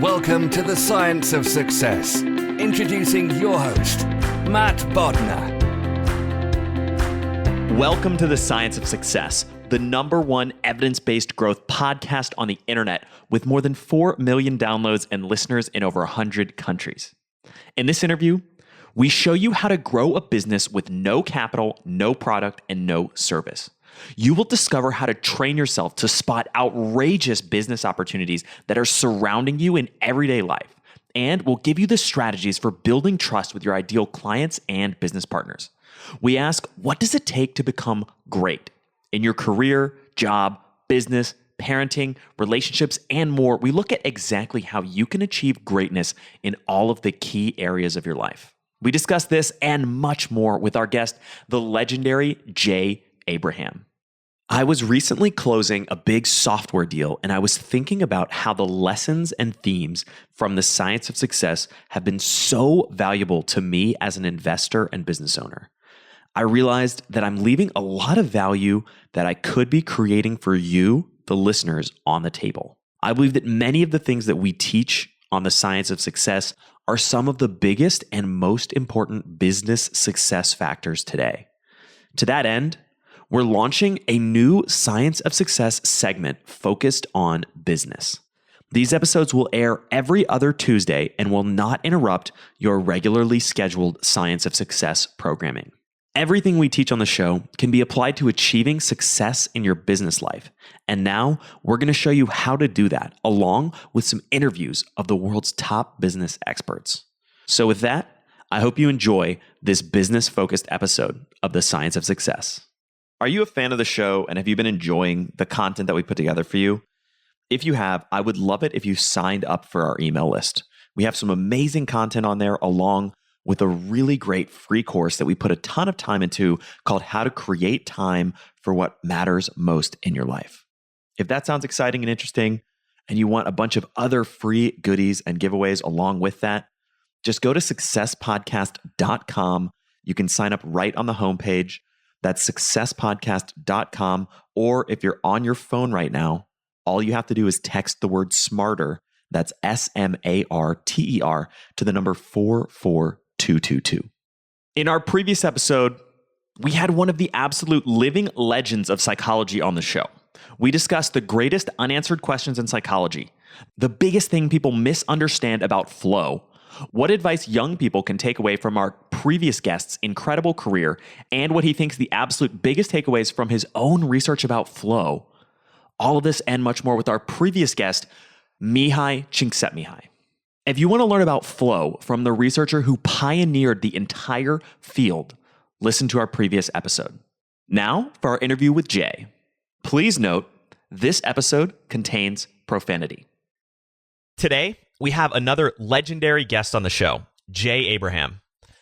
Welcome to the Science of Success. Introducing your host, Matt Bodnar. Welcome to the Science of Success, the #1 evidence-based growth podcast on the internet with more than 4 million downloads and listeners in over 100 countries. In this interview, we show you how to grow a business with no capital, no product, and no service. You will discover how to train yourself to spot outrageous business opportunities that are surrounding you in everyday life, and we'll give you the strategies for building trust with your ideal clients and business partners. We ask, what does it take to become great? In your career, job, business, parenting, relationships, and more, we look at exactly how you can achieve greatness in all of the key areas of your life. We discuss this and much more with our guest, the legendary Jay Abraham. I was recently closing a big software deal, and I was thinking about how the lessons and themes from the Science of Success have been so valuable to me as an investor and business owner. I realized that I'm leaving a lot of value that I could be creating for you, the listeners, on the table. I believe that many of the things that we teach on the Science of Success are some of the biggest and most important business success factors today. To that end, we're launching a new Science of Success segment focused on business. These episodes will air every other Tuesday and will not interrupt your regularly scheduled Science of Success programming. Everything we teach on the show can be applied to achieving success in your business life. And now we're going to show you how to do that, along with some interviews of the world's top business experts. So with that, I hope you enjoy this business-focused episode of the Science of Success. Are you a fan of the show, and have you been enjoying the content that we put together for you? If you have, I would love it if you signed up for our email list. We have some amazing content on there, along with a really great free course that we put a ton of time into called How to Create Time for What Matters Most in Your Life. If that sounds exciting and interesting, and you want a bunch of other free goodies and giveaways along with that, just go to successpodcast.com. You can sign up right on the homepage. That's successpodcast.com. Or if you're on your phone right now, all you have to do is text the word SMARTER, that's SMARTER, to the number 44222. In our previous episode, we had one of the absolute living legends of psychology on the show. We discussed the greatest unanswered questions in psychology, the biggest thing people misunderstand about flow, what advice young people can take away from our previous guest's incredible career, and what he thinks the absolute biggest takeaways from his own research about flow. All of this and much more with our previous guest, Mihai Csikszentmihalyi. If you want to learn about flow from the researcher who pioneered the entire field, listen to our previous episode. Now for our interview with Jay. Please note, this episode contains profanity. Today, we have another legendary guest on the show, Jay Abraham.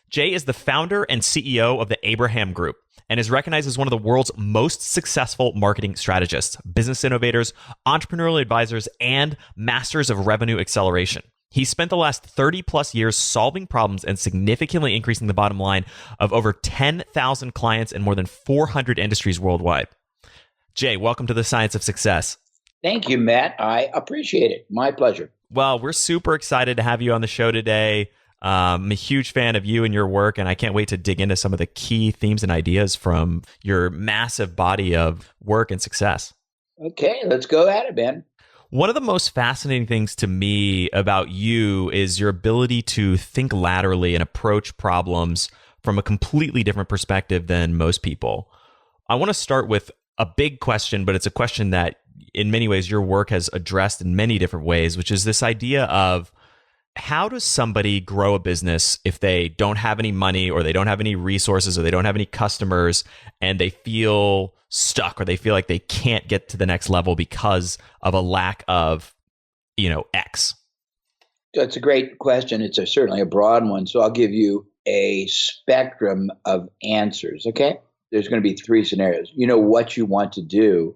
Jay is the founder and CEO of the Abraham Group and is recognized as one of the world's most successful marketing strategists, business innovators, entrepreneurial advisors, and masters of revenue acceleration. He spent the last 30 plus years solving problems and significantly increasing the bottom line of over 10,000 clients in more than 400 industries worldwide. Jay, welcome to the Science of Success. Thank you, Matt. I appreciate it. My pleasure. Well, we're super excited to have you on the show today. I'm a huge fan of you and your work, and I can't wait to dig into some of the key themes and ideas from your massive body of work and success. Okay, let's go at it, man. One of the most fascinating things to me about you is your ability to think laterally and approach problems from a completely different perspective than most people. I want to start with a big question, but it's a question that in many ways your work has addressed in many different ways, which is this idea of how does somebody grow a business if they don't have any money or they don't have any resources or they don't have any customers and they feel stuck or they feel like they can't get to the next level because of a lack of, X? That's a great question. It's certainly a broad one. So I'll give you a spectrum of answers, okay? There's going to be 3 scenarios. You know what you want to do,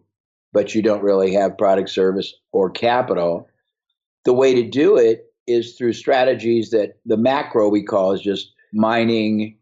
but you don't really have product, service, or capital. The way to do it is through strategies that the macro we call is just mining,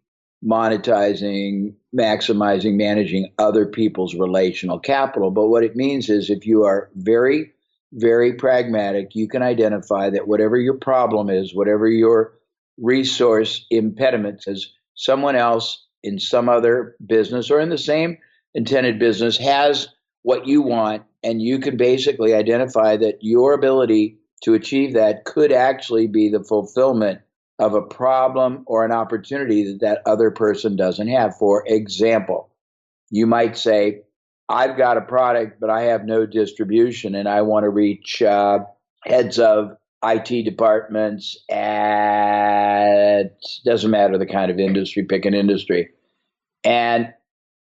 monetizing, maximizing, managing other people's relational capital. But what it means is if you are very very pragmatic. You can identify that whatever your problem is, whatever your resource impediment is, someone else in some other business or in the same intended business has what you want, and you can basically identify that your ability to achieve that could actually be the fulfillment of a problem or an opportunity that that other person doesn't have. For example, you might say, I've got a product, but I have no distribution, and I want to reach heads of IT departments at, doesn't matter the kind of industry, pick an industry. And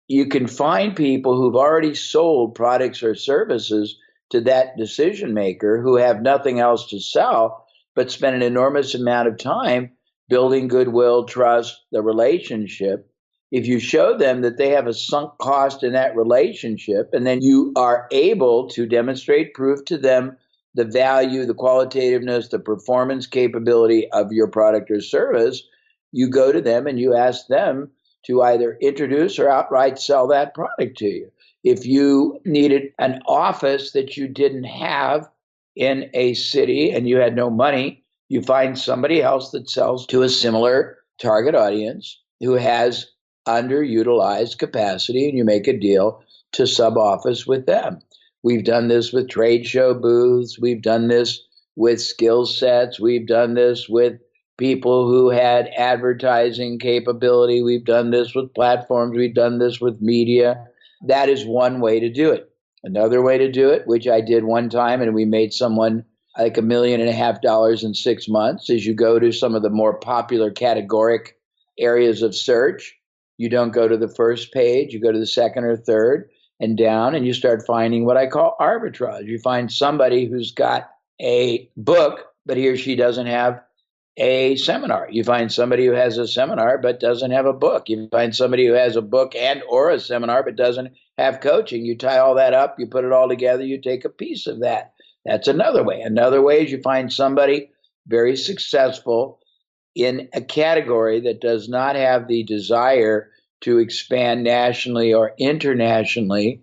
you can find people who've already sold products or services to that decision maker who have nothing else to sell, but spend an enormous amount of time building goodwill, trust, the relationship. If you show them that they have a sunk cost in that relationship, and then you are able to demonstrate proof to them the value, the qualitativeness, the performance capability of your product or service, you go to them and you ask them to either introduce or outright sell that product to you. If you needed an office that you didn't have in a city and you had no money, you find somebody else that sells to a similar target audience who has underutilized capacity, and you make a deal to sub-office with them. We've done this with trade show booths. We've done this with skill sets. We've done this with people who had advertising capability. We've done this with platforms. We've done this with media. That is one way to do it. Another way to do it, which I did one time, and we made someone like $1.5 million in 6 months, is you go to some of the more popular categoric areas of search. You don't go to the first page. You go to the second or third and down, and you start finding what I call arbitrage. You find somebody who's got a book, but he or she doesn't have a seminar. You find somebody who has a seminar but doesn't have a book. You find somebody who has a book and or a seminar but doesn't have coaching. You tie all that up, you put it all together, you take a piece of that. That's another way. Another way is you find somebody very successful in a category that does not have the desire to expand nationally or internationally,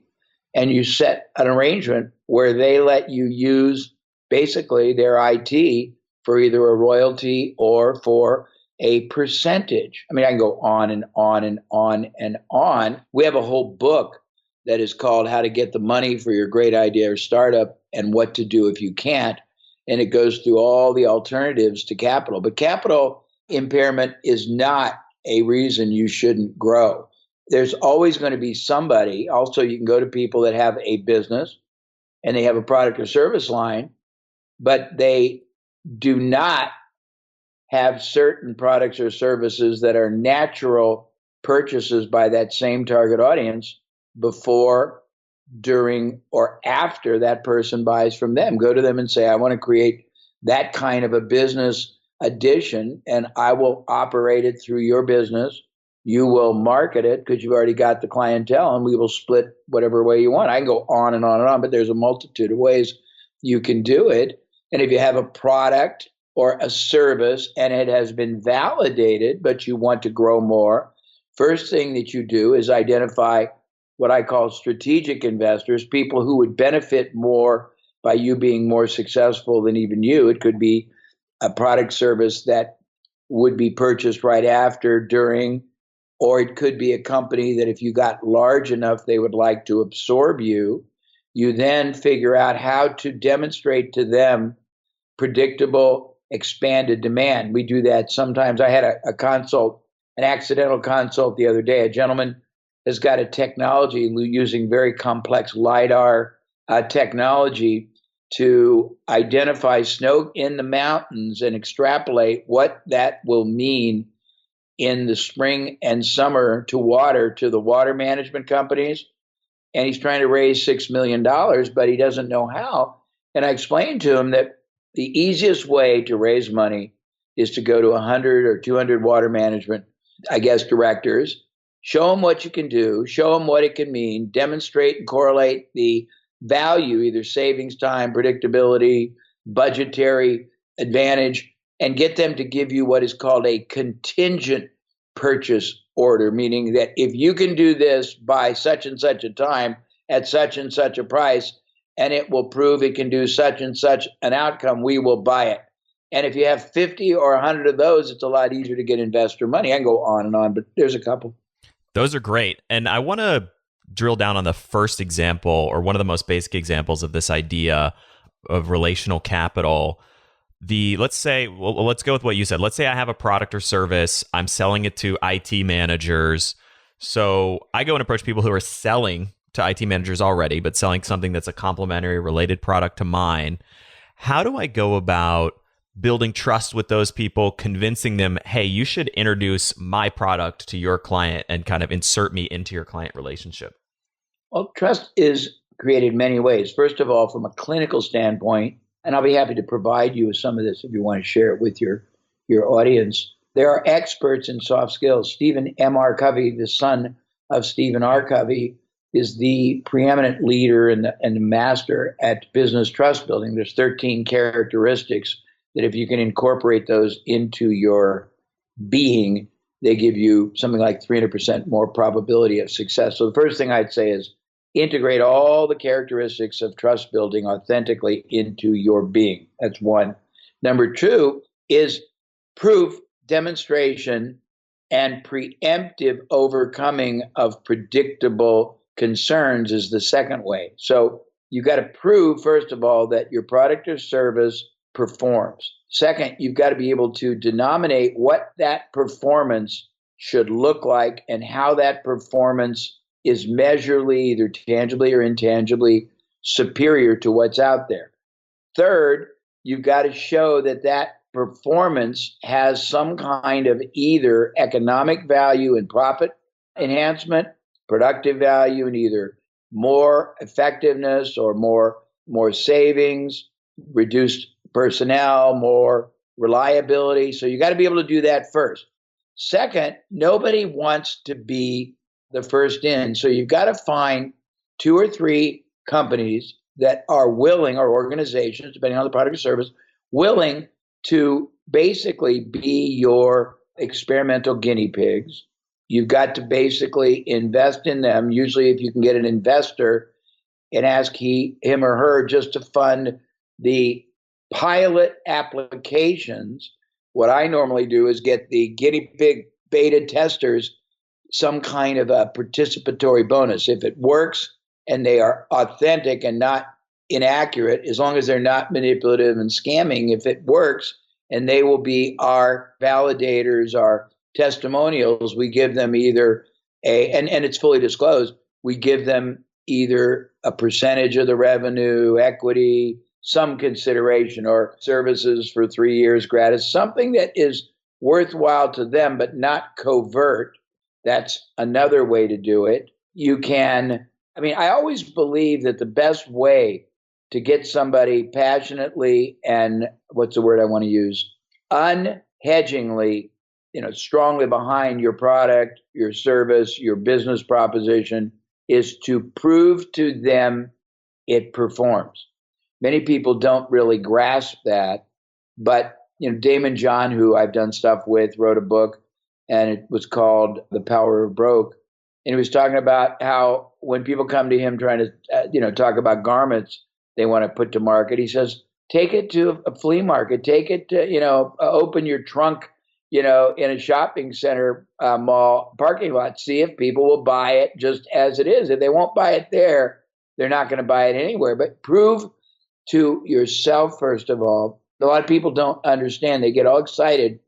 and you set an arrangement where they let you use basically their IT for either a royalty or for a percentage. I mean, I can go on and on and on and on. We have a whole book that is called How to Get the Money for Your Great Idea or Startup and What to Do If You Can't. And it goes through all the alternatives to capital. But capital impairment is not a reason you shouldn't grow. There's always going to be somebody. Also, you can go to people that have a business and they have a product or service line, but they do not have certain products or services that are natural purchases by that same target audience before, during, or after that person buys from them. Go to them and say, I want to create that kind of a business addition, and I will operate it through your business. You will market it because you've already got the clientele, and we will split whatever way you want. I can go on and on and on, but there's a multitude of ways you can do it. And if you have a product or a service and it has been validated, but you want to grow more, first thing that you do is identify what I call strategic investors, people who would benefit more by you being more successful than even you. It could be a product service that would be purchased right after, during, or it could be a company that if you got large enough, they would like to absorb you. You then figure out how to demonstrate to them predictable, expanded demand. We do that sometimes. I had a consult, an accidental consult the other day. A gentleman has got a technology using very complex LiDAR technology to identify snow in the mountains and extrapolate what that will mean in the spring and summer to the water management companies. And he's trying to raise $6 million, but he doesn't know how. And I explained to him that the easiest way to raise money is to go to 100 or 200 water management, directors, show them what you can do, show them what it can mean, demonstrate and correlate the value, either savings time, predictability, budgetary advantage, and get them to give you what is called a contingent purchase order, meaning that if you can do this by such and such a time at such and such a price, and it will prove it can do such and such an outcome, we will buy it. And if you have 50 or 100 of those, it's a lot easier to get investor money. I can go on and on, but there's a couple. Those are great. And I want to drill down on the first example, or one of the most basic examples of this idea of relational capital. Let's go with what you said. Let's say I have a product or service. I'm selling it to IT managers. So I go and approach people who are selling to IT managers already, but selling something that's a complementary related product to mine. How do I go about building trust with those people, convincing them, hey, you should introduce my product to your client and kind of insert me into your client relationship? Well, trust is created many ways. First of all, from a clinical standpoint, and I'll be happy to provide you with some of this if you want to share it with your audience. There are experts in soft skills. Stephen M.R. Covey, the son of Stephen R. Covey, is the preeminent leader and the master at business trust building. There's 13 characteristics that if you can incorporate those into your being, they give you something like 300% more probability of success. So the first thing I'd say is integrate all the characteristics of trust building authentically into your being. That's one. Number two is proof, demonstration, and preemptive overcoming of predictable concerns is the second way. So you got to prove, first of all, that your product or service performs. Second, you've got to be able to denominate what that performance should look like and how that performance is measurably, either tangibly or intangibly, superior to what's out there. Third, you've got to show that that performance has some kind of either economic value and profit enhancement, productive value and either more effectiveness or more savings, reduced personnel, more reliability. So you got to be able to do that first. Second, nobody wants to be the first in. So you've got to find 2 or 3 companies that are willing, or organizations, depending on the product or service, willing to basically be your experimental guinea pigs. You've got to basically invest in them. Usually if you can get an investor and ask him or her just to fund the pilot applications, what I normally do is get the guinea pig beta testers some kind of a participatory bonus. If it works and they are authentic and not inaccurate, as long as they're not manipulative and scamming, if it works, and they will be our validators, our testimonials, we give them either and it's fully disclosed, we give them either a percentage of the revenue, equity, some consideration, or services for 3 years gratis, something that is worthwhile to them, but not covert. That's another way to do it. I always believe that the best way to get somebody passionately and what's the word I want to use? Unhedgingly, strongly behind your product, your service, your business proposition is to prove to them it performs. Many people don't really grasp that, but Damon John, who I've done stuff with, wrote a book, and it was called The Power of Broke. And he was talking about how when people come to him trying to, talk about garments they want to put to market, he says, take it to a flea market, take it to, open your trunk, in a shopping center mall parking lot, see if people will buy it just as it is. If they won't buy it there, they're not going to buy it anywhere. But prove to yourself, first of all. A lot of people don't understand. They get all excited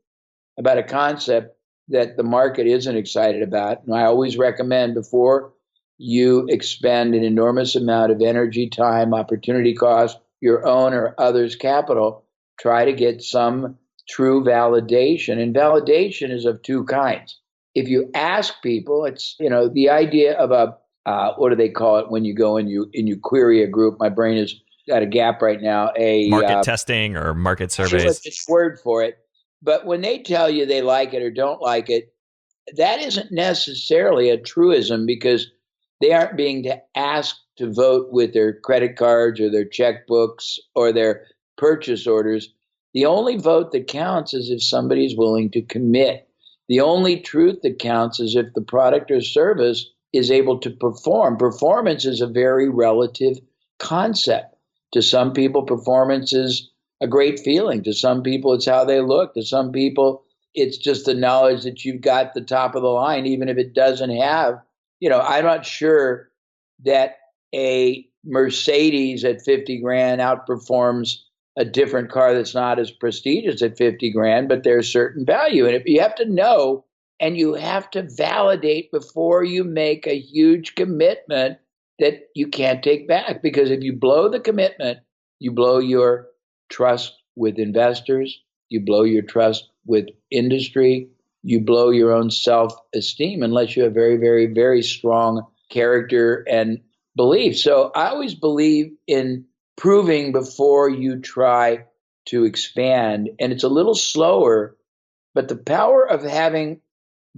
about a concept that the market isn't excited about. And I always recommend, before you expend an enormous amount of energy, time, opportunity cost, your own or others' capital, try to get some true validation. And validation is of 2 kinds. If you ask people, it's, the idea of what do they call it when you go and you query a group? My brain has got a gap right now. Market testing or market surveys. It's word for it. But when they tell you they like it or don't like it, that isn't necessarily a truism, because they aren't being asked to vote with their credit cards or their checkbooks or their purchase orders. The only vote that counts is if somebody's willing to commit. The only truth that counts is if the product or service is able to perform. Performance is a very relative concept. To some people, performance is a great feeling. To some people, it's how they look. To some people, it's just the knowledge that you've got the top of the line, even if it doesn't have, I'm not sure that a Mercedes at 50 grand outperforms a different car that's not as prestigious at 50 grand, but there's certain value. And if you have to know and you have to validate before you make a huge commitment that you can't take back. Because if you blow the commitment, you blow your trust with investors, you blow your trust with industry, you blow your own self-esteem unless you have very, very, very strong character and belief. So I always believe in proving before you try to expand. And it's a little slower, but the power of having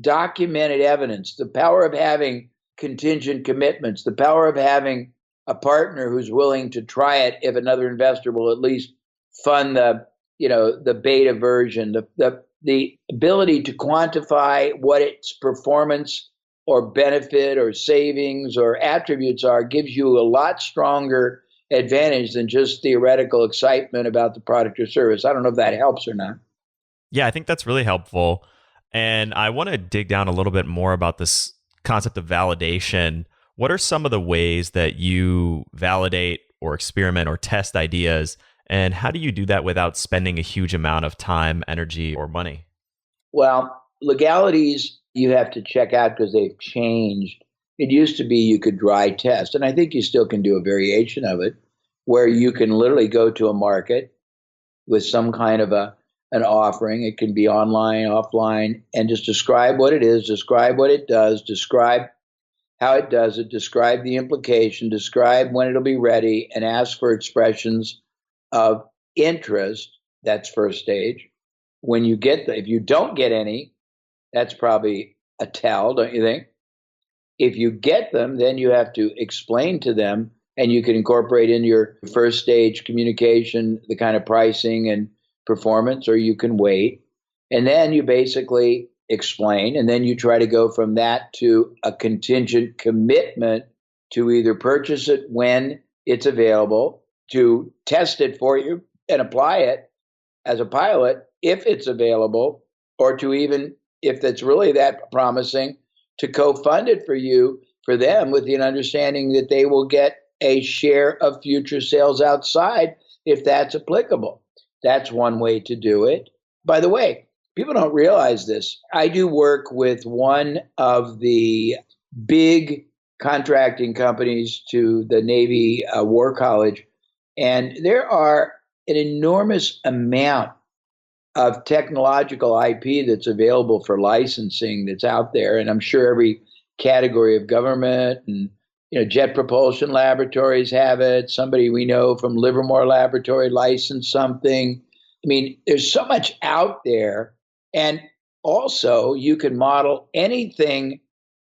documented evidence, the power of having contingent commitments, the power of having a partner who's willing to try it if another investor will at least fund the beta version, the ability to quantify what its performance or benefit or savings or attributes are gives you a lot stronger advantage than just theoretical excitement about the product or service. I don't know if that helps or not. Yeah, I think that's really helpful. And I want to dig down a little bit more about this concept of validation. What are some of the ways that you validate or experiment or test ideas? And how do you do that without spending a huge amount of time, energy, or money? Well, legalities you have to check out because they've changed. It used to be you could dry test, and I think you still can do a variation of it, where you can literally go to a market with some kind of an offering. It can be online, offline, and just describe what it is, describe what it does, describe how it does it, describe the implication, describe when it'll be ready, and ask for expressions of interest. That's first stage. When you get if you don't get any, that's probably a tell, don't you think? If you get them, then you have to explain to them, and you can incorporate in your first stage communication the kind of pricing and performance, or you can wait. And then you basically explain, and then you try to go from that to a contingent commitment to either purchase it when it's available, to test it for you and apply it as a pilot if it's available, or to even, if it's really that promising, to co-fund it for you, for them, with the understanding that they will get a share of future sales outside if that's applicable. That's one way to do it. By the way, people don't realize this. I do work with one of the big contracting companies to the Navy War College, and there are an enormous amount of technological IP that's available for licensing that's out there. And I'm sure every category of government and Jet Propulsion Laboratories have it. Somebody we know from Livermore Laboratory licensed something. I mean, there's so much out there. And also, you can model anything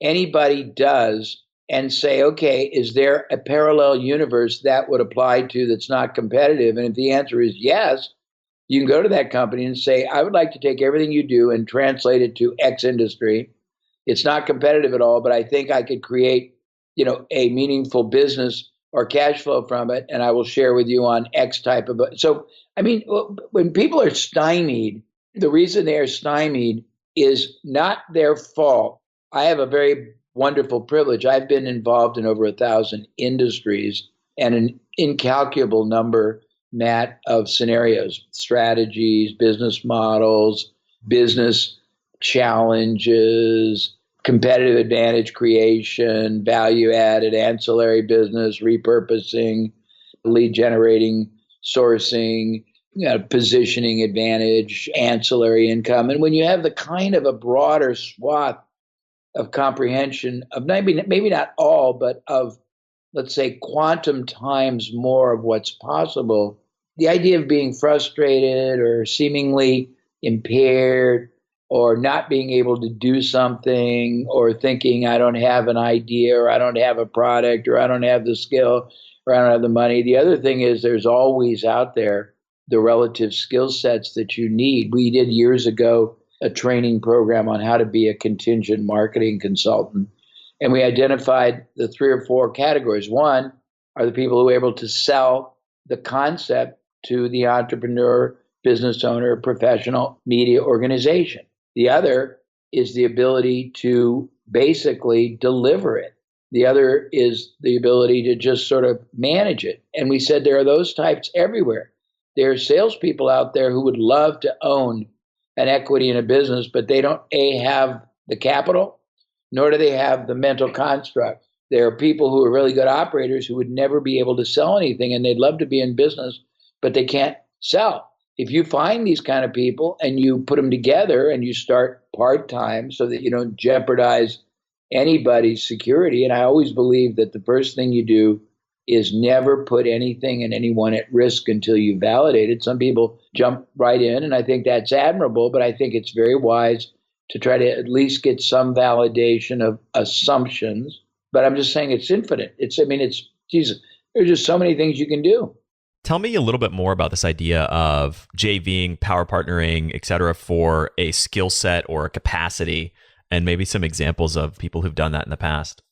anybody does and say, okay, is there a parallel universe that would apply to that's not competitive? And if the answer is yes, you can go to that company and say, I would like to take everything you do and translate it to X industry. It's not competitive at all, but I think I could create, a meaningful business or cash flow from it, and I will share with you on X type of. So, I mean, when people are stymied, the reason they are stymied is not their fault. I have a very wonderful privilege. I've been involved in over 1,000 industries and an incalculable number, Matt, of scenarios, strategies, business models, business challenges, competitive advantage creation, value added, ancillary business, repurposing, lead generating, sourcing, positioning advantage, ancillary income. And when you have the kind of a broader swath of comprehension of maybe not all, but of, let's say, quantum times more of what's possible, the idea of being frustrated or seemingly impaired or not being able to do something or thinking I don't have an idea or I don't have a product or I don't have the skill or I don't have the money. The other thing is there's always out there the relative skill sets that you need. We did years ago a training program on how to be a contingent marketing consultant. And we identified the 3 or 4 categories. One, are the people who are able to sell the concept to the entrepreneur, business owner, professional, media organization. The other is the ability to basically deliver it. The other is the ability to just sort of manage it. And we said there are those types everywhere. There are salespeople out there who would love to own an equity in a business, but they don't have the capital, nor do they have the mental construct. There are people who are really good operators who would never be able to sell anything, and they'd love to be in business, but they can't sell. If you find these kind of people and you put them together and you start part-time so that you don't jeopardize anybody's security, and I always believe that the first thing you do is never put anything and anyone at risk until you validate it. Some people jump right in, and I think that's admirable, but I think it's very wise to try to at least get some validation of assumptions. But I'm just saying it's infinite. Jesus, there's just so many things you can do. Tell me a little bit more about this idea of JVing, power partnering, et cetera, for a skill set or a capacity, and maybe some examples of people who've done that in the past.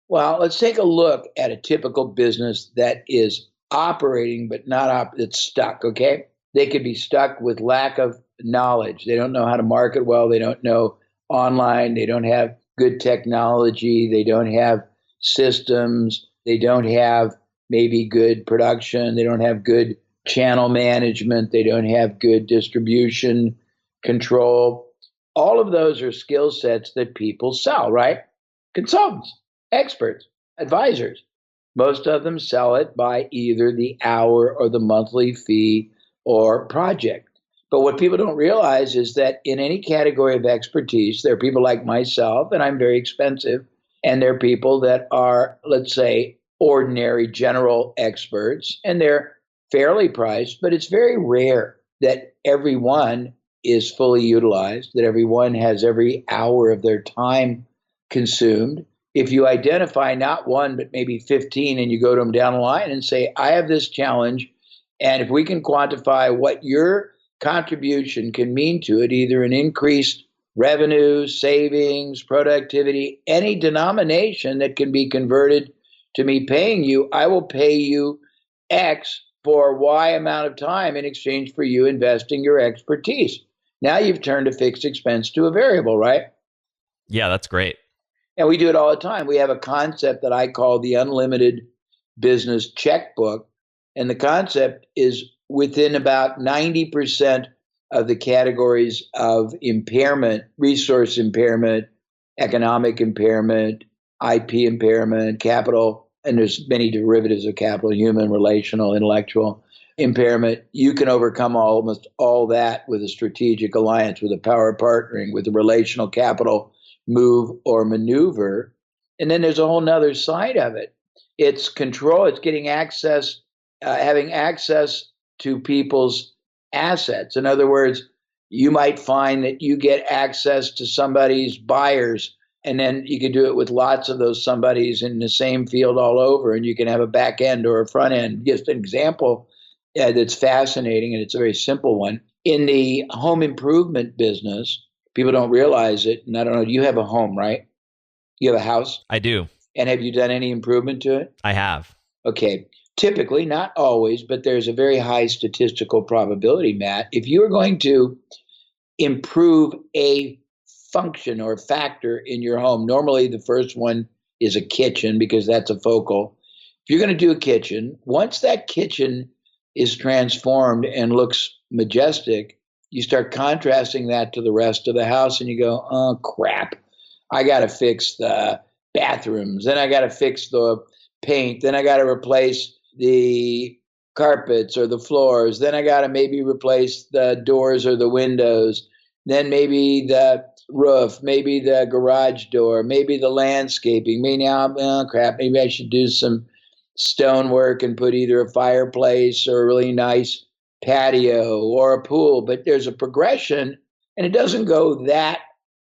Well, let's take a look at a typical business that is operating, but it's stuck, okay? They could be stuck with lack of knowledge. They don't know how to market well. They don't know online. They don't have good technology. They don't have systems. They don't have maybe good production. They don't have good channel management. They don't have good distribution control. All of those are skill sets that people sell, right? Consultants, experts, advisors. Most of them sell it by either the hour or the monthly fee or project. But what people don't realize is that in any category of expertise, there are people like myself, and I'm very expensive, and there are people that are, let's say, ordinary general experts, and they're fairly priced, but it's very rare that everyone is fully utilized, that everyone has every hour of their time consumed. If you identify not one, but maybe 15, and you go to them down the line and say, I have this challenge, and if we can quantify what your contribution can mean to it, either an increased revenue, savings, productivity, any denomination that can be converted to me paying you, I will pay you X for Y amount of time in exchange for you investing your expertise. Now you've turned a fixed expense to a variable, right? Yeah, that's great. And we do it all the time. We have a concept that I call the unlimited business checkbook. And the concept is within about 90% of the categories of impairment, resource impairment, economic impairment, IP impairment, capital, and there's many derivatives of capital, human, relational, intellectual impairment. You can overcome almost all that with a strategic alliance, with a power partnering, with a relational capital move or maneuver. And then there's a whole nother side of it. It's control. It's getting access, having access to people's assets. In other words, you might find that you get access to somebody's buyers, and then you can do it with lots of those somebodies in the same field all over, and you can have a back end or a front end. Just an example that's fascinating, and it's a very simple one. In the home improvement business, people don't realize it, and I don't know, you have a home, right? You have a house? I do. And have you done any improvement to it? I have. Okay. Typically, not always, but there's a very high statistical probability, Matt. If you are going to improve a function or factor in your home, normally the first one is a kitchen because that's a focal. If you're going to do a kitchen, once that kitchen is transformed and looks majestic, you start contrasting that to the rest of the house and you go, oh, crap. I got to fix the bathrooms. Then I got to fix the paint. Then I got to replace the carpets or the floors. Then I got to maybe replace the doors or the windows. Then maybe the roof, maybe the garage door, maybe the landscaping. Maybe now, oh, crap, maybe I should do some stonework and put either a fireplace or a really nice patio or a pool. But there's a progression, and it doesn't go that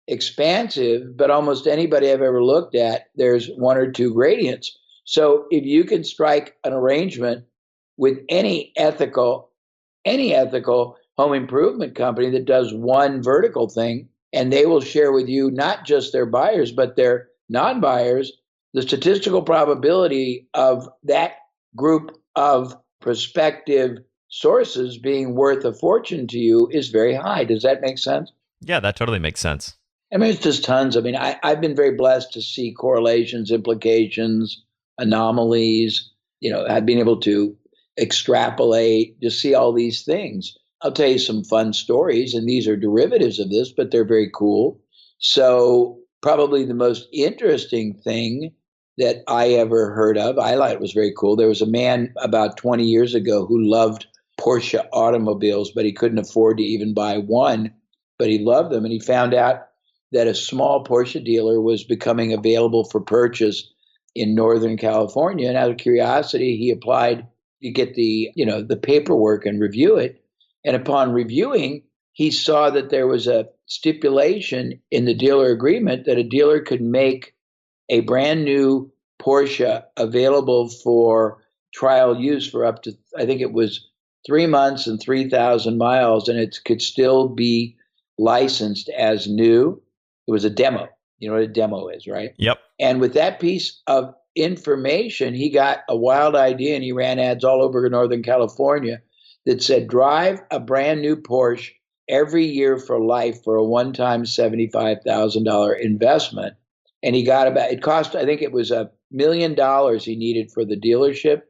expansive, but almost anybody I've ever looked at, there's one or two gradients. So if you can strike an arrangement with any ethical home improvement company that does one vertical thing, and they will share with you not just their buyers, but their non-buyers, the statistical probability of that group of prospective sources being worth a fortune to you is very high. Does that make sense? Yeah, that totally makes sense. I mean, it's just tons. I mean, I've been very blessed to see correlations, implications, anomalies. I've been able to extrapolate, to see all these things. I'll tell you some fun stories, and these are derivatives of this, but they're very cool. So, probably the most interesting thing that I ever heard of, I thought it was very cool. There was a man about 20 years ago who loved Porsche automobiles, but he couldn't afford to even buy one, but he loved them. And he found out that a small Porsche dealer was becoming available for purchase in Northern California. And out of curiosity, he applied to get the paperwork and review it. And upon reviewing, he saw that there was a stipulation in the dealer agreement that a dealer could make a brand new Porsche available for trial use for up to, I think it was 3 months and 3,000 miles, and it could still be licensed as new. It was a demo. You know what a demo is, right? Yep. And with that piece of information, he got a wild idea, and he ran ads all over Northern California that said, drive a brand new Porsche every year for life for a one-time $75,000 investment. And it cost, I think it was $1 million he needed for the dealership,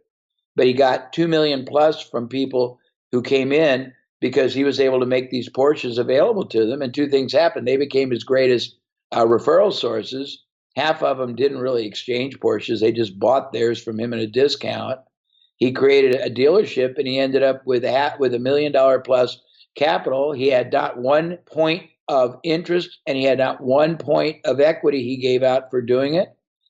but he got 2 million plus from people who came in because he was able to make these Porsches available to them. And two things happened. They became his greatest referral sources. Half of them didn't really exchange Porsches. They just bought theirs from him at a discount. He created a dealership, and he ended up with $1 million plus capital. He had not 1 point of interest, and he had not 1 point of equity he gave out for doing it.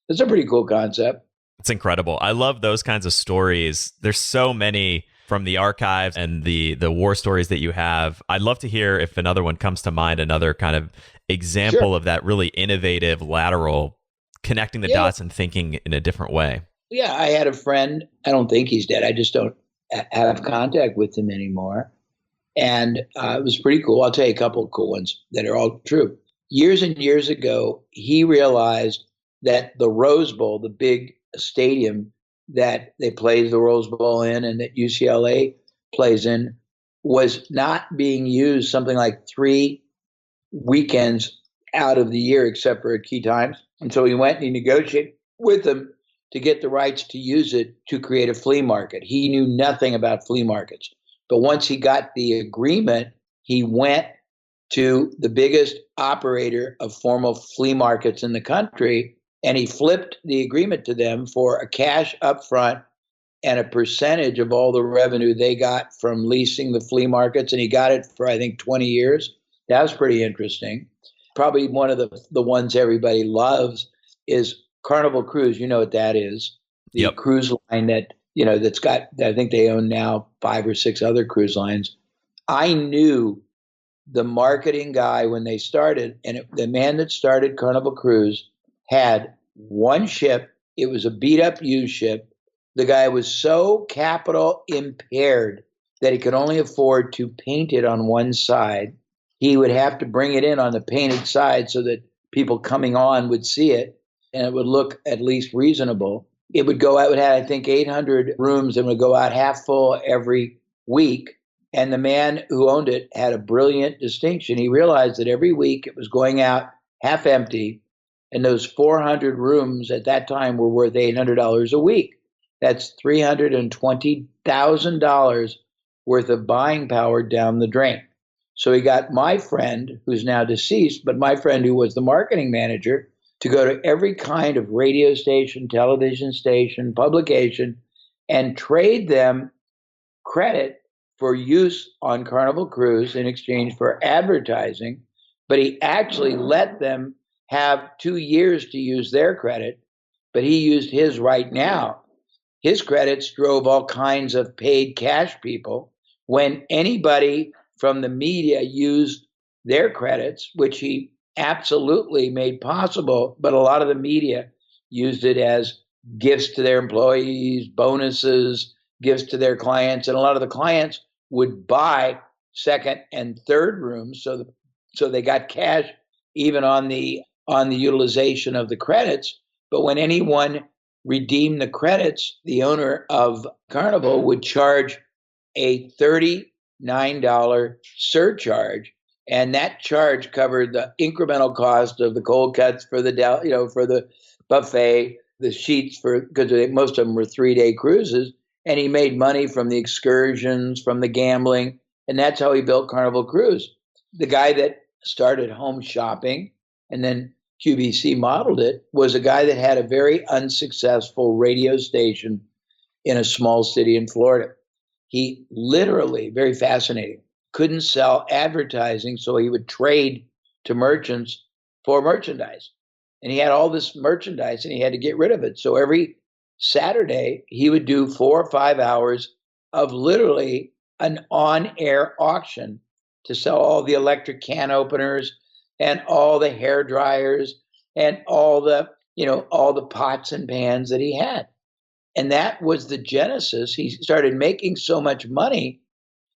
It's a pretty cool concept. It's incredible. I love those kinds of stories. There's so many from the archives and the war stories that you have. I'd love to hear if another one comes to mind, another kind of example Sure. of that really innovative lateral, connecting the dots and thinking in a different way. Yeah, I had a friend. I don't think he's dead. I just don't have contact with him anymore. And it was pretty cool. I'll tell you a couple of cool ones that are all true. Years and years ago, he realized that the Rose Bowl, the big stadium that they play the Rose Bowl in and that UCLA plays in, was not being used something like 3 weekends out of the year except for at key times. And so he went and he negotiated with them to get the rights to use it to create a flea market. He knew nothing about flea markets. But once he got the agreement, he went to the biggest operator of formal flea markets in the country, and he flipped the agreement to them for a cash upfront and a percentage of all the revenue they got from leasing the flea markets. And he got it for, I think, 20 years. That was pretty interesting. Probably one of the ones everybody loves is Carnival Cruise. You know what that is? The cruise line that's got, I think they own now 5 or 6 other cruise lines. I knew the marketing guy when they started, and the man that started Carnival Cruise had one ship. It was a beat up used ship. The guy was so capital impaired that he could only afford to paint it on one side. He would have to bring it in on the painted side so that people coming on would see it and it would look at least reasonable. It would go out, it had, I think, 800 rooms and would go out half full every week. And the man who owned it had a brilliant distinction. He realized that every week it was going out half empty, and those 400 rooms at that time were worth $800 a week. That's $320,000 worth of buying power down the drain. So he got my friend, who's now deceased, but my friend who was the marketing manager, to go to every kind of radio station, television station, publication, and trade them credit for use on Carnival Cruise in exchange for advertising. But he actually let them have 2 years to use their credit, but he used his right now. His credits drove all kinds of paid cash people. When anybody from the media used their credits, which he absolutely made possible, but a lot of the media used it as gifts to their employees, bonuses, gifts to their clients, and a lot of the clients would buy second and third rooms, so they got cash even on the utilization of the credits. But when anyone redeem the credits, the owner of Carnival would charge a $39 surcharge. And that charge covered the incremental cost of the cold cuts for for the buffet, the sheets because most of them were 3-day cruises. And he made money from the excursions, from the gambling. And that's how he built Carnival Cruise. The guy that started home shopping and then QVC modeled it was a guy that had a very unsuccessful radio station in a small city in Florida. He literally, very fascinating, couldn't sell advertising, so he would trade to merchants for merchandise. And he had all this merchandise and he had to get rid of it. So every Saturday, he would do 4 or 5 hours of literally an on-air auction to sell all the electric can openers and all the hair dryers and all the pots and pans that he had. And that was the genesis. He started making so much money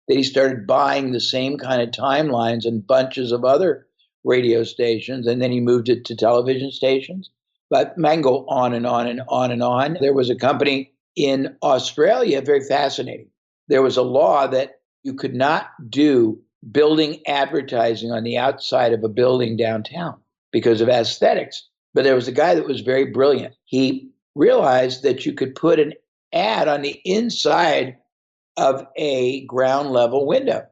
that he started buying the same kind of timelines and bunches of other radio stations. And then he moved it to television stations. But I can go on and on and on and on. There was a company in Australia, very fascinating. There was a law that you could not do building advertising on the outside of a building downtown because of aesthetics. But there was a guy that was very brilliant. He realized that you could put an ad on the inside of a ground level window.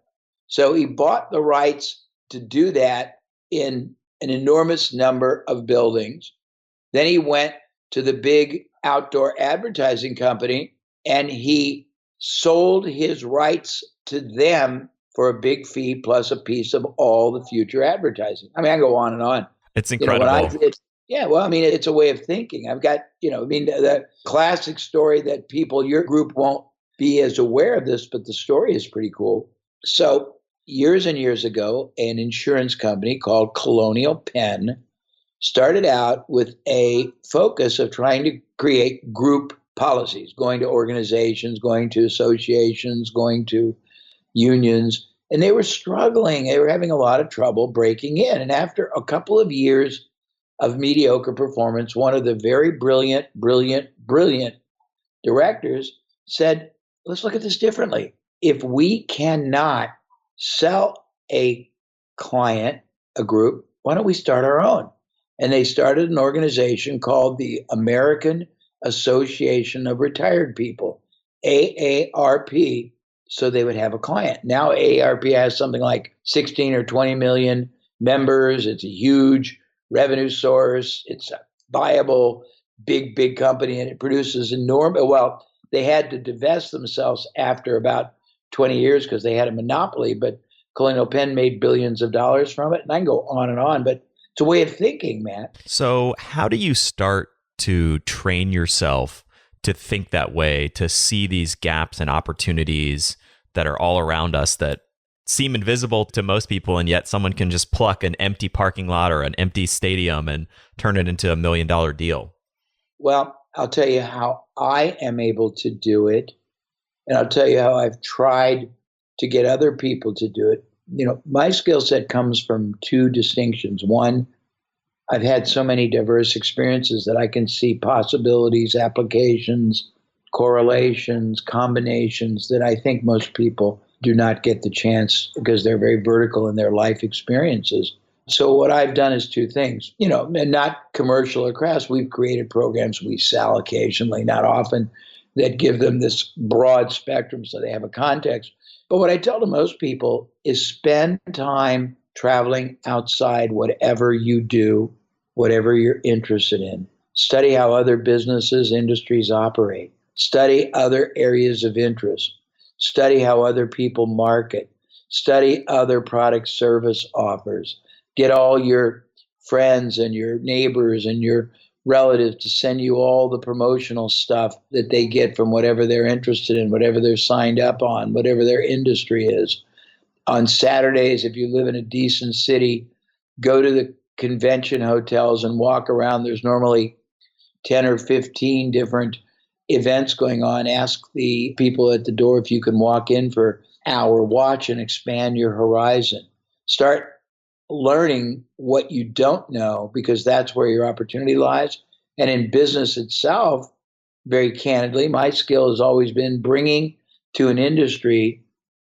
So he bought the rights to do that in an enormous number of buildings. Then he went to the big outdoor advertising company and he sold his rights to them for a big fee plus a piece of all the future advertising. I mean, I go on and on. It's incredible. It's a way of thinking. I've got, the classic story that your group won't be as aware of this, but the story is pretty cool. So years and years ago, an insurance company called Colonial Penn started out with a focus of trying to create group policies, going to organizations, going to associations, going to unions, and they were struggling. They were having a lot of trouble breaking in. And after a couple of years of mediocre performance, one of the very brilliant directors said, let's look at this differently. If we cannot sell a client, a group, why don't we start our own? And they started an organization called the American Association of Retired People, AARP, so they would have a client. Now AARP has something like 16 or 20 million members. It's a huge revenue source. It's a viable, big company, and it produces enormous. Well, they had to divest themselves after about 20 years because they had a monopoly, but Colonial Penn made billions of dollars from it. And I can go on and on, but it's a way of thinking, Matt. So how do you start to train yourself to think that way, to see these gaps and opportunities that are all around us that seem invisible to most people, and yet someone can just pluck an empty parking lot or an empty stadium and turn it into $1 million deal? Well, I'll tell you how I am able to do it, and I'll tell you how I've tried to get other people to do it. My skill set comes from two distinctions. One, I've had so many diverse experiences that I can see possibilities, applications, correlations, combinations that I think most people do not get the chance because they're very vertical in their life experiences. So what I've done is two things, and not commercial or crass. We've created programs we sell occasionally, not often, that give them this broad spectrum so they have a context. But what I tell to most people is spend time traveling outside whatever you do, whatever you're interested in. Study how other businesses, industries operate. Study other areas of interest. Study how other people market. Study other product service offers. Get all your friends and your neighbors and your relatives to send you all the promotional stuff that they get from whatever they're interested in, whatever they're signed up on, whatever their industry is. On Saturdays, if you live in a decent city, go to the convention hotels and walk around. There's normally 10 or 15 different events going on. Ask the people at the door if you can walk in for an hour, watch and expand your horizon. Start learning what you don't know, because that's where your opportunity lies. And in business itself, very candidly, my skill has always been bringing to an industry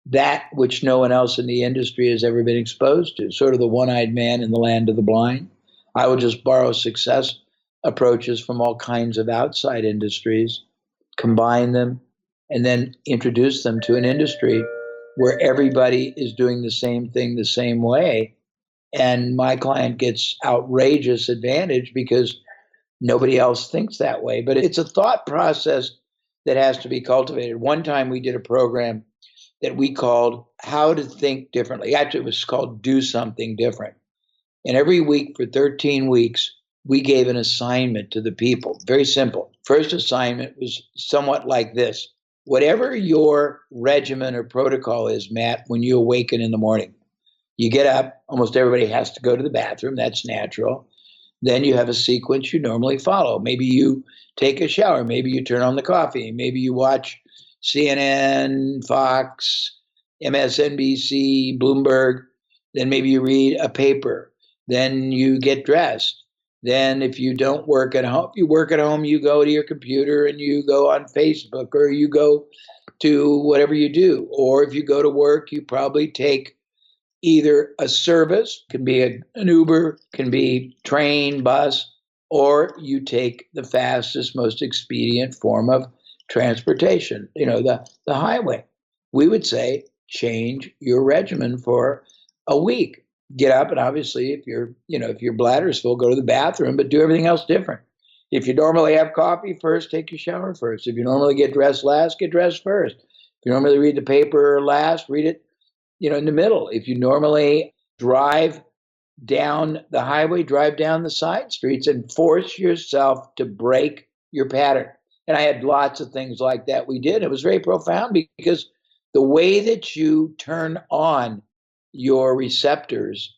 that which no one else in the industry has ever been exposed to, sort of the one-eyed man in the land of the blind. I will just borrow success approaches from all kinds of outside industries, combine them, and then introduce them to an industry where everybody is doing the same thing the same way. And my client gets outrageous advantage because nobody else thinks that way. But it's a thought process that has to be cultivated. One time we did a program that we called How to Think Differently. Actually, it was called Do Something Different. And every week for 13 weeks, we gave an assignment to the people. Very simple. First assignment was somewhat like this. Whatever your regimen or protocol is, Matt, when you awaken in the morning, you get up, almost everybody has to go to the bathroom. That's natural. Then you have a sequence you normally follow. Maybe you take a shower. Maybe you turn on the coffee. Maybe you watch CNN, Fox, MSNBC, Bloomberg. Then maybe you read a paper. Then you get dressed. Then if you don't work at home, you go to your computer and you go on Facebook, or you go to whatever you do. Or if you go to work, you probably take either a service, can be an Uber, can be train, bus, or you take the fastest, most expedient form of transportation, the highway. We would say change your regimen for a week. Get up, and obviously if your bladder's full, go to the bathroom, but do everything else different. If you normally have coffee first, take your shower first. If you normally get dressed last, get dressed first. If you normally read the paper last, read it in the middle. If you normally drive down the highway, drive down the side streets, and force yourself to break your pattern. And I had lots of things like that we did. It was very profound because the way that you turn on your receptors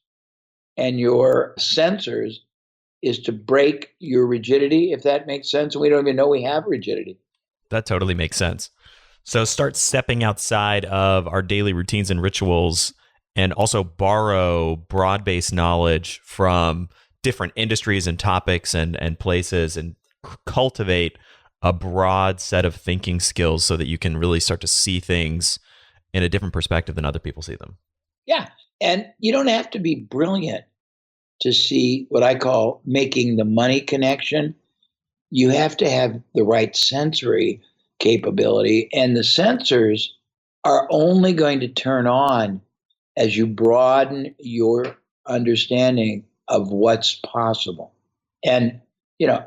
and your sensors is to break your rigidity, if that makes sense. And we don't even know we have rigidity. That totally makes sense. So start stepping outside of our daily routines and rituals, and also borrow broad-based knowledge from different industries and topics and places, and cultivate a broad set of thinking skills so that you can really start to see things in a different perspective than other people see them. Yeah. And you don't have to be brilliant to see what I call making the money connection. You have to have the right sensory capability, and the sensors are only going to turn on as you broaden your understanding of what's possible. And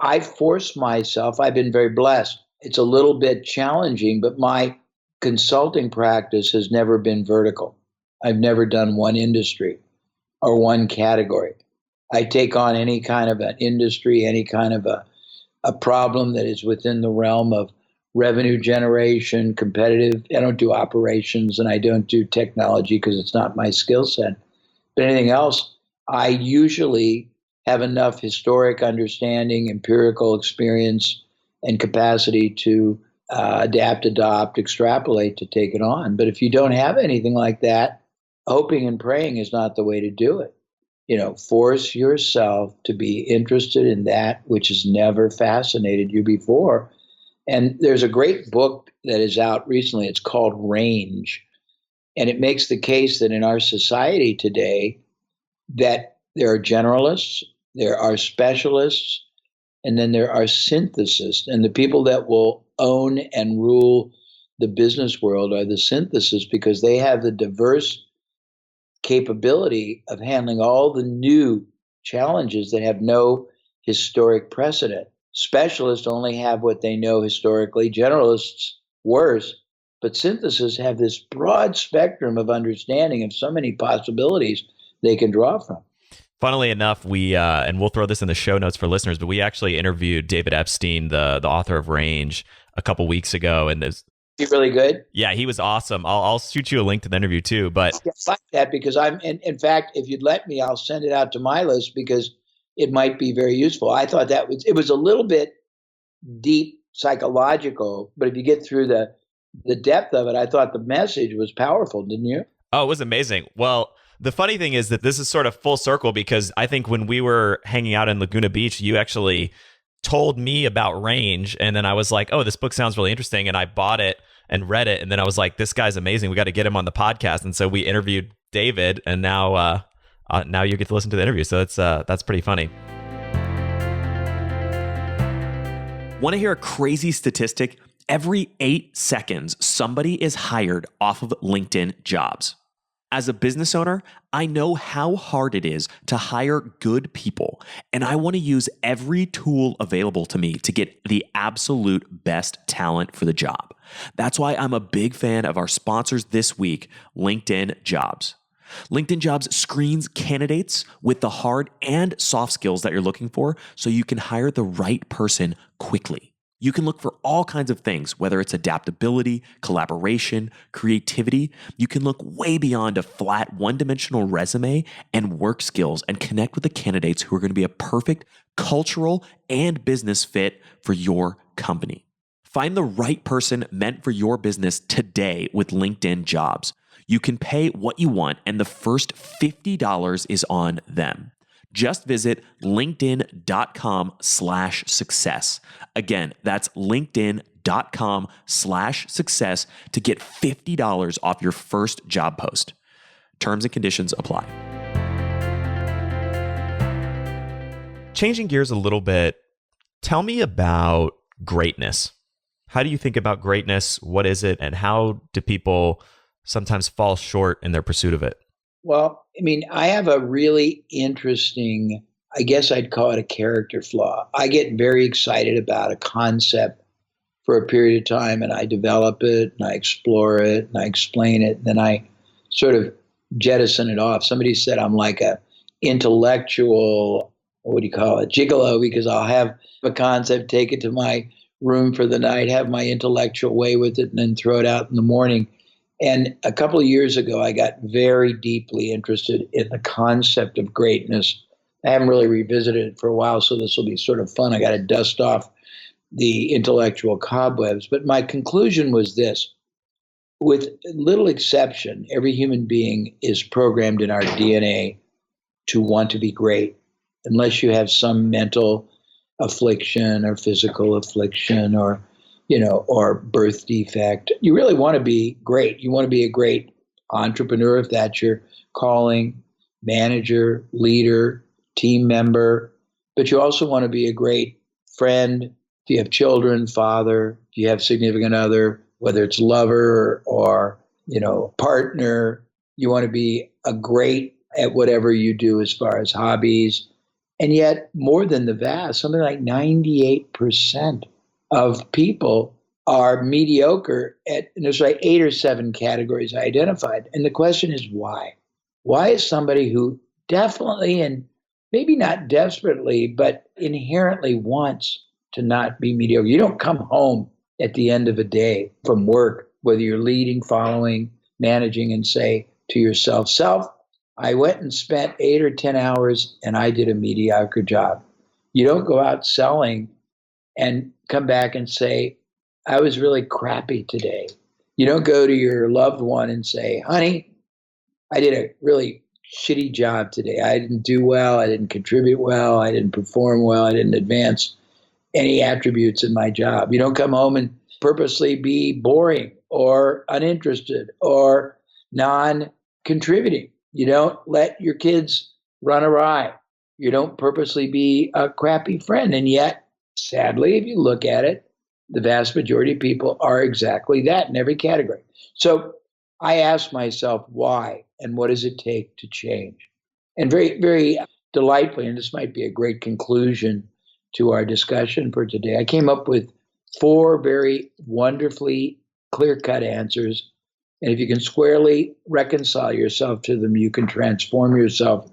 I force myself. I've been very blessed. It's a little bit challenging, but my consulting practice has never been vertical. I've never done one industry or one category. I take on any kind of an industry, any kind of a problem that is within the realm of revenue generation, competitive. I don't do operations, and I don't do technology because it's not my skill set. But anything else, I usually have enough historic understanding, empirical experience, and capacity to adapt, adopt, extrapolate to take it on. But if you don't have anything like that, hoping and praying is not the way to do it. Force yourself to be interested in that which has never fascinated you before. And there's a great book that is out recently. It's called Range. And it makes the case that in our society today, that there are generalists, there are specialists, and then there are synthesists. And the people that will own and rule the business world are the synthesists, because they have the diverse capability of handling all the new challenges that have no historic precedent. Specialists only have what they know historically, generalists worse, but synthesists have this broad spectrum of understanding of so many possibilities they can draw from. Funnily enough, we and we'll throw this in the show notes for listeners, but we actually interviewed David Epstein, the author of Range, a couple weeks ago, and He's really good. Yeah, he was awesome. I'll shoot you a link to the interview too. But I like that, because in fact, if you'd let me, I'll send it out to my list because it might be very useful. I thought it was a little bit deep psychological, but if you get through the depth of it, I thought the message was powerful, didn't you? Oh, it was amazing. Well, the funny thing is that this is sort of full circle, because I think when we were hanging out in Laguna Beach, you actually told me about range. And then I was like, oh, this book sounds really interesting. And I bought it and read it. And then I was like, this guy's amazing. We got to get him on the podcast. And so we interviewed David, and now you get to listen to the interview. So that's pretty funny. Want to hear a crazy statistic? Every 8 seconds, somebody is hired off of LinkedIn Jobs. As a business owner, I know how hard it is to hire good people, and I want to use every tool available to me to get the absolute best talent for the job. That's why I'm a big fan of our sponsors this week, LinkedIn Jobs. LinkedIn Jobs screens candidates with the hard and soft skills that you're looking for so you can hire the right person quickly. You can look for all kinds of things, whether it's adaptability, collaboration, creativity. You can look way beyond a flat one-dimensional resume and work skills and connect with the candidates who are going to be a perfect cultural and business fit for your company. Find the right person meant for your business today with LinkedIn Jobs. You can pay what you want, and the first $50 is on them. Just visit linkedin.com/success. Again, that's linkedin.com/success to get $50 off your first job post. Terms and conditions apply. Changing gears a little bit, tell me about greatness. How do you think about greatness? What is it? And how do people sometimes fall short in their pursuit of it? Well, I mean, I have a really interesting, I guess I'd call it a character flaw. I get very excited about a concept for a period of time, and I develop it and I explore it and I explain it, and then I sort of jettison it off. Somebody said I'm like a intellectual, what do you call it, gigolo, because I'll have a concept, take it to my room for the night, have my intellectual way with it, and then throw it out in the morning. And a couple of years ago, I got very deeply interested in the concept of greatness. I haven't really revisited it for a while, so this will be sort of fun. I got to dust off the intellectual cobwebs. But my conclusion was this. With little exception, every human being is programmed in our DNA to want to be great, unless you have some mental affliction or physical affliction or birth defect. You really want to be great. You want to be a great entrepreneur if that's your calling, manager, leader, team member. But you also want to be a great friend. If you have children, father, if you have significant other, whether it's lover or partner, you want to be a great at whatever you do as far as hobbies. And yet, more than the vast, something like 98% of people are mediocre and there's like 8 or 7 categories I identified. And the question is why? Why is somebody who definitely, and maybe not desperately, but inherently wants to not be mediocre? You don't come home at the end of a day from work, whether you're leading, following, managing, and say to yourself, I went and spent 8 or 10 hours and I did a mediocre job. You don't go out selling and come back and say, I was really crappy today. You don't go to your loved one and say, honey, I did a really shitty job today. I didn't do well. I didn't contribute well. I didn't perform well. I didn't advance any attributes in my job. You don't come home and purposely be boring or uninterested or non-contributing. You don't let your kids run awry. You don't purposely be a crappy friend. And yet, sadly, if you look at it, the vast majority of people are exactly that in every category. So I ask myself why and what does it take to change? And very, very delightfully, and this might be a great conclusion to our discussion for today, I came up with 4 very wonderfully clear-cut answers. And if you can squarely reconcile yourself to them, you can transform yourself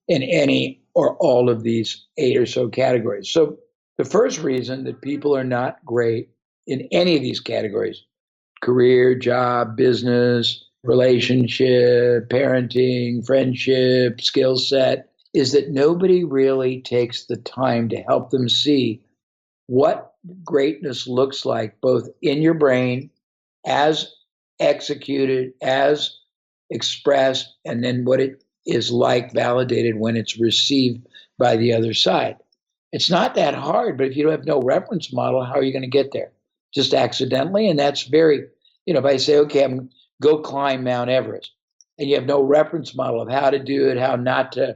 in any or all of these 8 or so categories. So the first reason that people are not great in any of these categories, career, job, business, relationship, parenting, friendship, skill set, is that nobody really takes the time to help them see what greatness looks like, both in your brain, as executed, as expressed, and then what it is like validated when it's received by the other side. It's not that hard, but if you have no reference model, how are you going to get there? Just accidentally. And that's very, if I say, okay, I'm go climb Mount Everest, and you have no reference model of how to do it, how not to,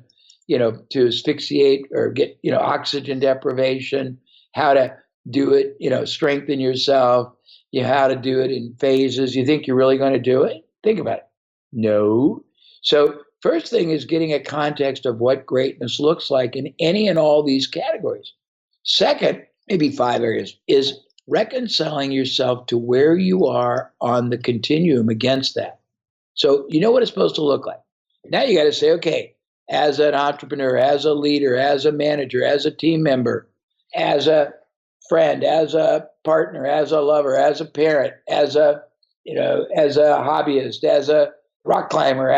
to asphyxiate or get, oxygen deprivation, how to do it, strengthen yourself, how to do it in phases. You think you're really going to do it? Think about it. No. So first thing is getting a context of what greatness looks like in any and all these categories. Second, maybe 5 areas, is reconciling yourself to where you are on the continuum against that. So you know what it's supposed to look like. Now you got to say, okay, as an entrepreneur, as a leader, as a manager, as a team member, as a friend, as a partner, as a lover, as a parent, as a hobbyist, as a rock climber,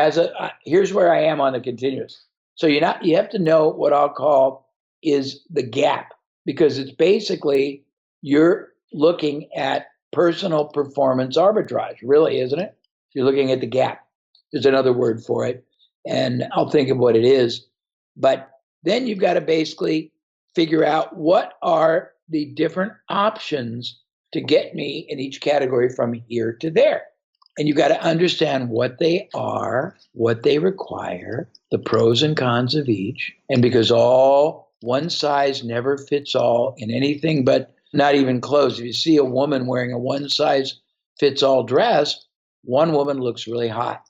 here's where I am on the continuous. So you have to know what I'll call is the gap, because it's basically you're looking at personal performance arbitrage, really, isn't it? You're looking at the gap. There's another word for it, and I'll think of what it is. But then you've got to basically figure out what are the different options to get me in each category from here to there. And you've got to understand what they are, what they require, the pros and cons of each. And because one size never fits all in anything, but not even clothes. If you see a woman wearing a one size fits all dress, one woman looks really hot.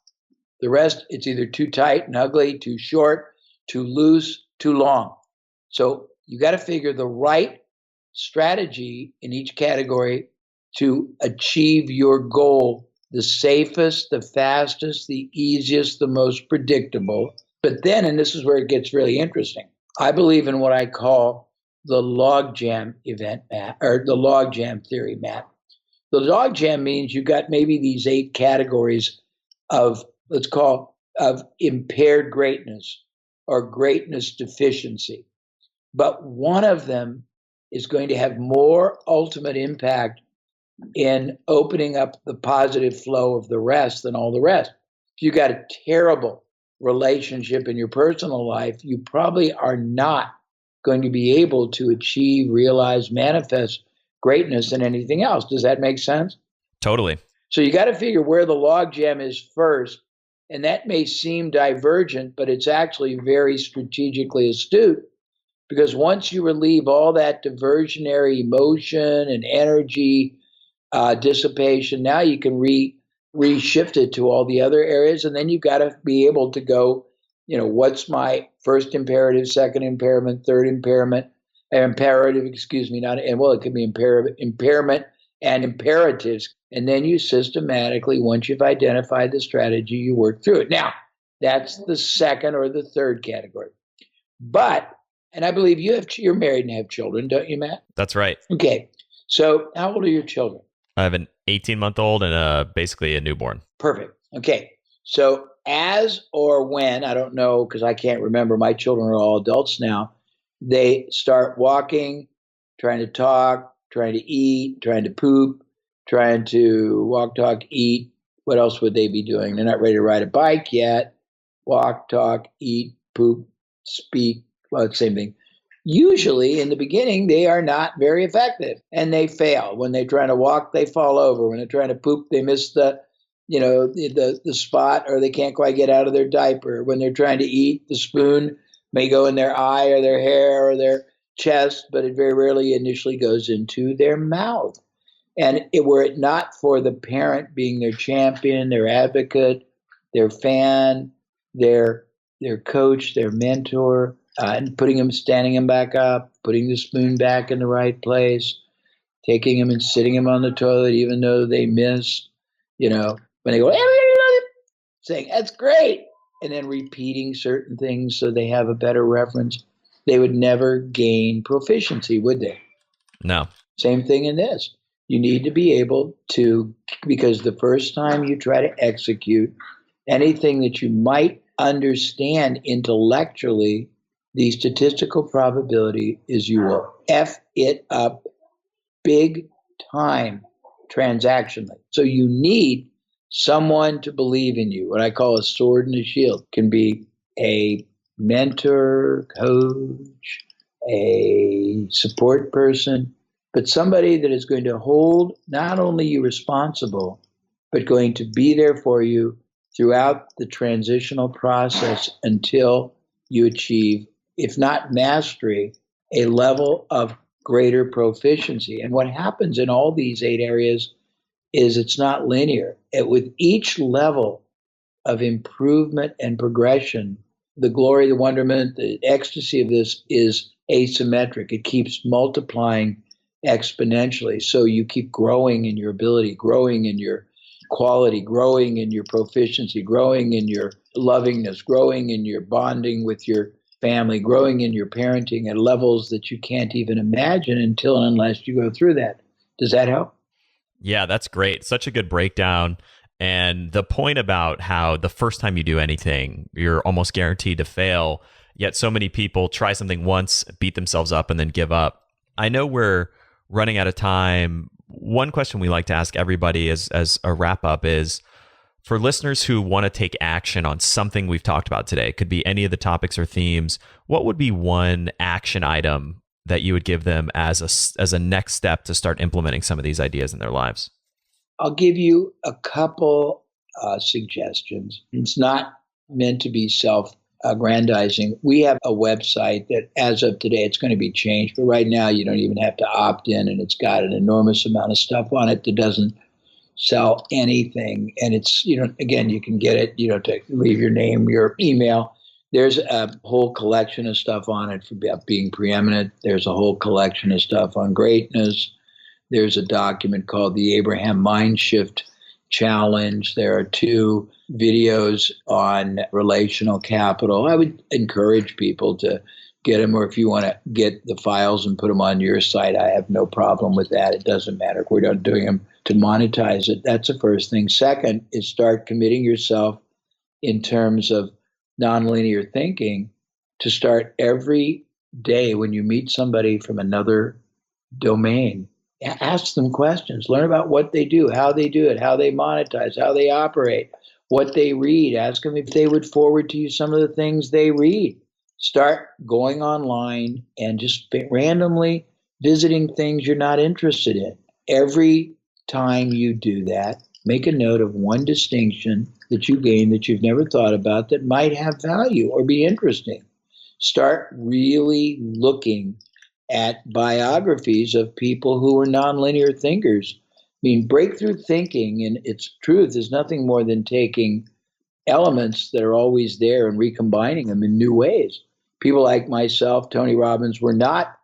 The rest, it's either too tight and ugly, too short, too loose, too long. So you got to figure the right strategy in each category to achieve your goal, the safest, the fastest, the easiest, the most predictable. But then, and this is where it gets really interesting, I believe in what I call the logjam event, Matt, or the logjam theory, Matt. The logjam means you've got maybe these 8 categories of, let's call, of impaired greatness or greatness deficiency. But one of them is going to have more ultimate impact in opening up the positive flow of the rest than all the rest. If you got a terrible relationship in your personal life, you probably are not going to be able to achieve, realize, manifest greatness in anything else. Does that make sense? Totally. So you got to figure where the logjam is first. And that may seem divergent, but it's actually very strategically astute. Because once you relieve all that diversionary emotion and energy dissipation, now you can reshift it to all the other areas. And then you've got to be able to go, what's my first imperative, second impairment, third imperative, it could be impairment and imperatives. And then you systematically, once you've identified the strategy, you work through it. Now, that's the second or the third category. But, and I believe you're married and have children, don't you, Matt? That's right. Okay. So how old are your children? I have an 18-month-old and basically a newborn. Perfect. Okay. So as or when, I don't know, because I can't remember, my children are all adults now, they start walking, trying to talk, trying to eat, trying to poop, trying to walk, talk, eat. What else would they be doing? They're not ready to ride a bike yet. Walk, talk, eat, poop, speak. Well, it's the same thing. Usually in the beginning, they are not very effective and they fail. When they're trying to walk, they fall over. When they're trying to poop, they miss the spot, or they can't quite get out of their diaper. When they're trying to eat, the spoon may go in their eye or their hair or their chest, but it very rarely initially goes into their mouth. And were it not for the parent being their champion, their advocate, their fan, their coach, their mentor, and standing him back up, putting the spoon back in the right place, taking him and sitting him on the toilet, even though they missed, when they go, saying, that's great, and then repeating certain things so they have a better reference, they would never gain proficiency, would they? No. Same thing in this. You need to be able to, because the first time you try to execute anything that you might understand intellectually, the statistical probability is you will F it up big time transactionally. So you need someone to believe in you. What I call a sword and a shield can be a mentor, coach, a support person, but somebody that is going to hold not only you responsible, but going to be there for you throughout the transitional process until you achieve, if not mastery, a level of greater proficiency. And what happens in all these 8 areas is it's not linear. With each level of improvement and progression, the glory, the wonderment, the ecstasy of this is asymmetric. It keeps multiplying exponentially. So you keep growing in your ability, growing in your quality, growing in your proficiency, growing in your lovingness, growing in your bonding with your family, growing in your parenting at levels that you can't even imagine until and unless you go through that. Does that help? Yeah, that's great. Such a good breakdown. And the point about how the first time you do anything, you're almost guaranteed to fail, yet so many people try something once, beat themselves up, and then give up. I know we're running out of time. One question we like to ask everybody as a wrap up is, for listeners who want to take action on something we've talked about today, it could be any of the topics or themes, what would be one action item that you would give them as a next step to start implementing some of these ideas in their lives? I'll give you a couple suggestions. It's not meant to be self-aggrandizing. We have a website that, as of today, it's going to be changed. But right now, you don't even have to opt in, and it's got an enormous amount of stuff on it that doesn't sell anything. And it's, again, you can get it. You don't have to leave your name, your email. There's a whole collection of stuff on it for being preeminent. There's a whole collection of stuff on greatness. There's a document called the Abraham Mindshift Challenge. There are 2 videos on relational capital. I would encourage people to get them, or if you want to get the files and put them on your site, I have no problem with that. It doesn't matter. We're not doing them to monetize it. That's the first thing. Second is start committing yourself in terms of nonlinear thinking to start every day when you meet somebody from another domain. Ask them questions. Learn about what they do, how they do it, how they monetize, how they operate, what they read. Ask them if they would forward to you some of the things they read. Start going online and just randomly visiting things you're not interested in. Every time you do that, make a note of one distinction that you gain that you've never thought about that might have value or be interesting. Start really looking at biographies of people who were nonlinear thinkers. I mean, breakthrough thinking in its truth is nothing more than taking elements that are always there and recombining them in new ways. People like myself, Tony Robbins, were not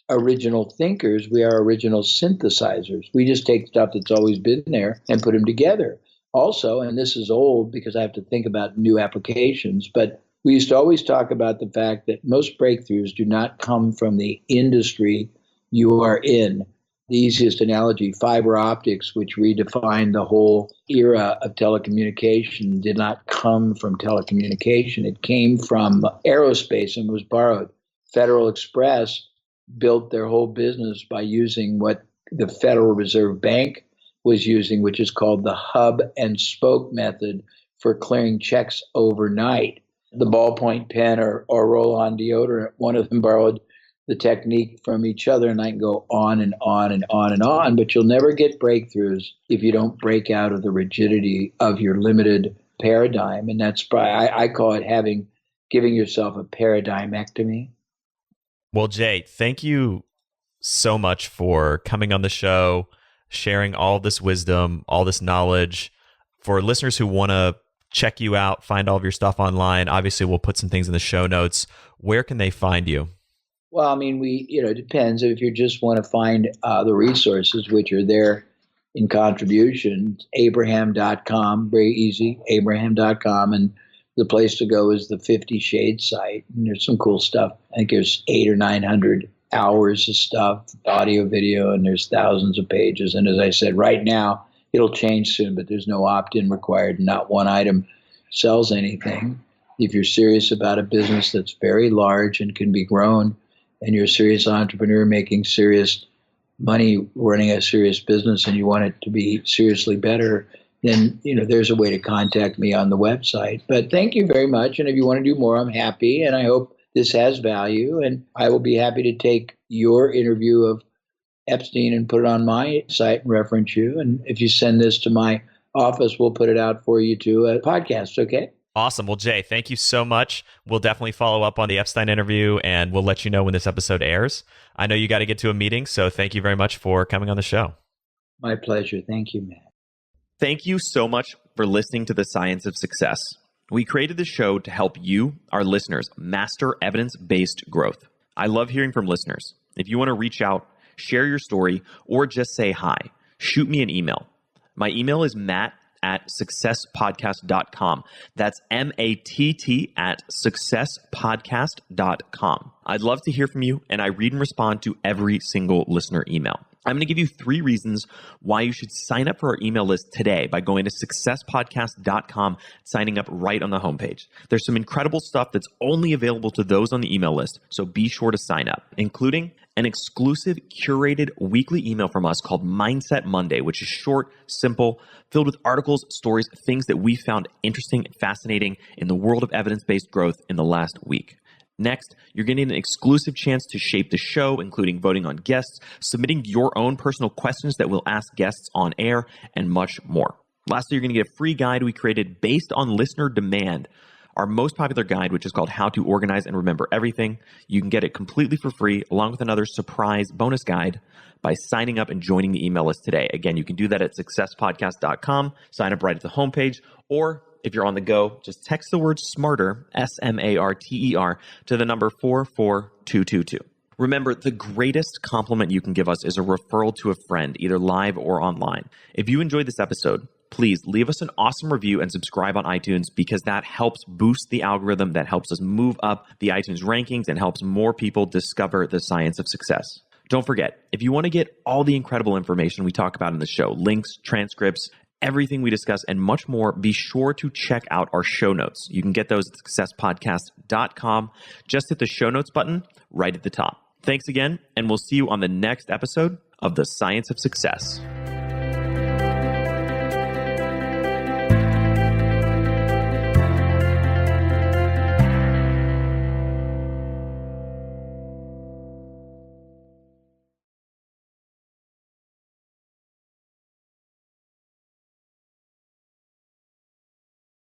original thinkers. We are original synthesizers. We just take stuff that's always been there and put them together. Also, and this is old because I have to think about new applications, but we used to always talk about the fact that most breakthroughs do not come from the industry you are in. The easiest analogy, fiber optics, which redefined the whole era of telecommunication, did not come from telecommunication. It came from aerospace and was borrowed. Federal Express built their whole business by using what the Federal Reserve Bank was using, which is called the hub and spoke method for clearing checks overnight. The ballpoint pen or roll-on deodorant, one of them borrowed the technique from each other, and I can go on and on and on and on, but you'll never get breakthroughs if you don't break out of the rigidity of your limited paradigm. And that's I call it giving yourself a paradigmectomy. Well, Jay, thank you so much for coming on the show, sharing all this wisdom, all this knowledge. For listeners who want to check you out, find all of your stuff online, obviously we'll put some things in the show notes. Where can they find you? Well, I mean, it depends. If you just want to find the resources, which are there in contribution, Abraham.com, very easy, Abraham.com. And the place to go is the 50 Shades site. And there's some cool stuff. I think there's 800 or 900 hours of stuff, audio, video, and there's thousands of pages. And as I said, right now, it'll change soon, but there's no opt-in required. Not one item sells anything. If you're serious about a business that's very large and can be grown, and you're a serious entrepreneur making serious money, running a serious business, and you want it to be seriously better, then there's a way to contact me on the website. But thank you very much. And if you want to do more, I'm happy. And I hope this has value, and I will be happy to take your interview of Epstein and put it on my site and reference you. And if you send this to my office, we'll put it out for you to a podcast, okay? Awesome. Well, Jay, thank you so much. We'll definitely follow up on the Epstein interview, and we'll let you know when this episode airs. I know you got to get to a meeting, so thank you very much for coming on the show. My pleasure. Thank you, Matt. Thank you so much for listening to The Science of Success. We created this show to help you, our listeners, master evidence-based growth. I love hearing from listeners. If you want to reach out, share your story, or just say hi, shoot me an email. My email is matt@successpodcast.com. That's matt@successpodcast.com. I'd love to hear from you, and I read and respond to every single listener email. I'm going to give you 3 reasons why you should sign up for our email list today by going to successpodcast.com, signing up right on the homepage. There's some incredible stuff that's only available to those on the email list, so be sure to sign up, including an exclusive curated weekly email from us called Mindset Monday, which is short, simple, filled with articles, stories, things that we found interesting and fascinating in the world of evidence-based growth in the last week. Next, you're getting an exclusive chance to shape the show, including voting on guests, submitting your own personal questions that we'll ask guests on air, and much more. Lastly, you're going to get a free guide we created based on listener demand, our most popular guide, which is called How to Organize and Remember Everything. You can get it completely for free, along with another surprise bonus guide by signing up and joining the email list today. Again, you can do that at successpodcast.com, sign up right at the homepage, or if you're on the go, just text the word SMARTER, SMARTER, to the number 44222. Remember, the greatest compliment you can give us is a referral to a friend, either live or online. If you enjoyed this episode, please leave us an awesome review and subscribe on iTunes, because that helps boost the algorithm, that helps us move up the iTunes rankings, and helps more people discover the science of success. Don't forget, if you want to get all the incredible information we talk about in the show, links, transcripts, everything we discuss, and much more, be sure to check out our show notes. You can get those at successpodcast.com. Just hit the show notes button right at the top. Thanks again, and we'll see you on the next episode of The Science of Success.